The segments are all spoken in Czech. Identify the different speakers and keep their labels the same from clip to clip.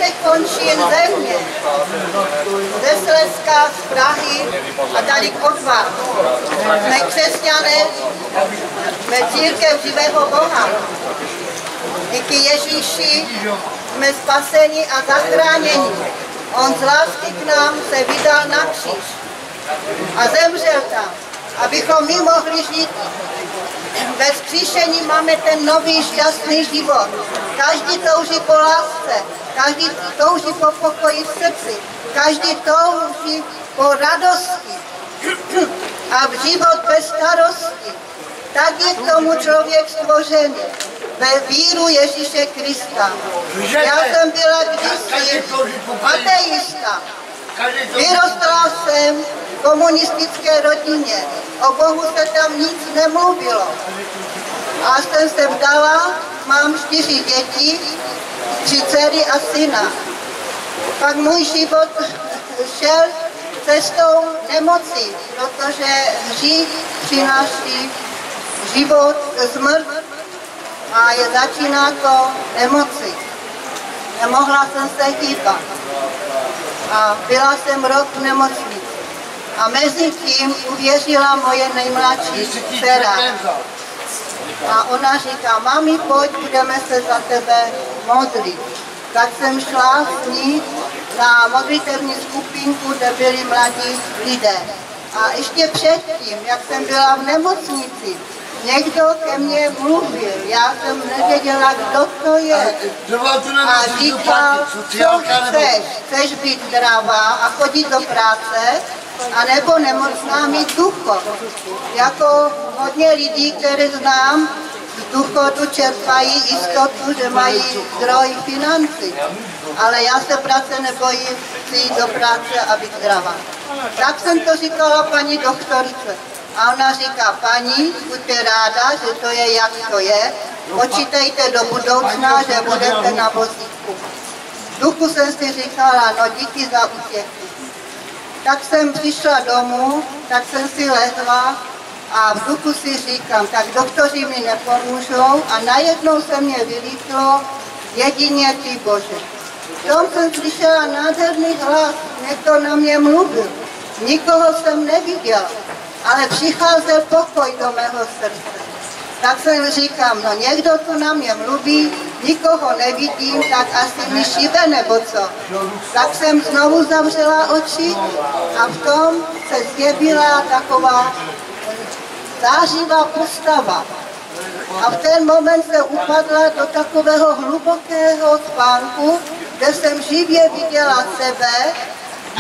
Speaker 1: všech končin země, ze Slezska, z Prahy a tady od vás. Jsme křesťané, jsme církev živého Boha. Díky Ježíši jsme spaseni a zachráněni. On z lásky k nám se vydal na kříž a zemřel tam, abychom my mohli žít. Ve vzkříšení máme ten nový šťastný život. Každý touží po lásce, každý touží po pokoji v srdci, každý touží po radosti a v život bez starosti. Tak je k tomu člověk stvořený ve víru Ježíše Krista. Já jsem byla kdysi ateista. Vyrostla jsem v komunistické rodině. O Bohu se tam nic nemluvilo. A jsem se vdala, mám 4 děti, 3 dcery a syna. Pak můj život šel cestou nemocí, protože hřích přináší život, smrt a začíná to nemoci. Nemohla jsem se hýbat a byla jsem rok v nemocnici. A mezi tím uvěřila moje nejmladší dcera. A ona říká, mami, pojď, budeme se za tebe modlit. Tak jsem šla s ní na modlitevní skupinku, kde byli mladí lidé. A ještě předtím, jak jsem byla v nemocnici, někdo ke mně mluvil, já jsem nevěděla, kdo to je. A říkal, co chceš být zdravá a chodit do práce, anebo nemocná mít důchod. Jako hodně lidí, které znám, z důchodu čerpají jistotu, že mají zdroj financí. Ale já se práce nebojím, chci jít do práce a být zdravá. Tak jsem to říkala paní doktorce. A ona říká, paní, buďte ráda, že to je, jak to je, počítejte do budoucna, že budete na vozíku. V duchu jsem si říkala, no díky za útěchu. Tak jsem přišla domů, tak jsem si lehla a v duchu si říkám, tak doktoři mi nepomůžou a najednou se mě vylítlo, jedině ty Bože. V tom jsem slyšela nádherný hlas, někdo na mě mluvil, nikoho jsem neviděla, ale přicházel pokoj do mého srdce. Tak jsem říkám, no někdo tu na mě mluví, nikoho nevidím, tak asi mi šibe nebo co. Tak jsem znovu zavřela oči a v tom se zjevila taková zářivá postava. A v ten moment se upadla do takového hlubokého spánku, kde jsem živě viděla sebe,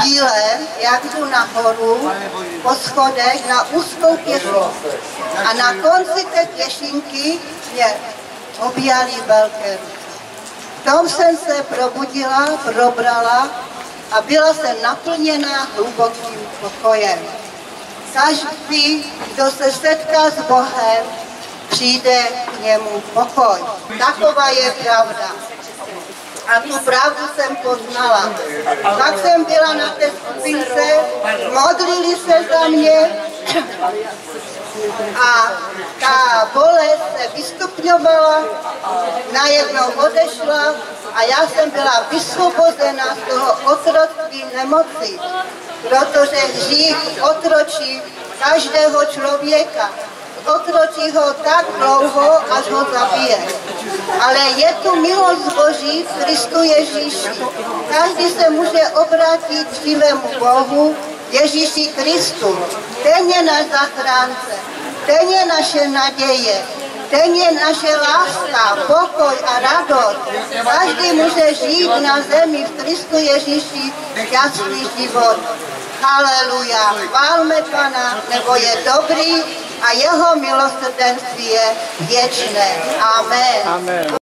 Speaker 1: dílem, jak jdu nahoru po schodech na úzkou pěšinku. A na konci té pěšinky mě objaly velké ruky. V tom jsem se probudila, probrala a byla jsem naplněná hlubokým pokojem. Každý, kdo se setká s Bohem, přijde k němu pokoj. Taková je pravda. A tu pravdu jsem poznala. Tak jsem byla na té skupince, modlili se za mě a ta bolest se vystupňovala, najednou odešla a já jsem byla vysvobozena z toho otroctví nemoci, protože hřích otročí každého člověka. Otročí ho tak dlouho, až ho zabije. Ale je tu milost Boží v Kristu Ježíši. Každý se může obrátit k živému Bohu, Ježíši Kristu. Ten je náš zachránce, ten je naše naděje, ten je naše láska, pokoj a radost. Každý může žít na zemi v Kristu Ježíši šťastný život. Haleluja, chválme Pana, nebo je dobrý a jeho milosrdenství je věčné. Amen. Amen.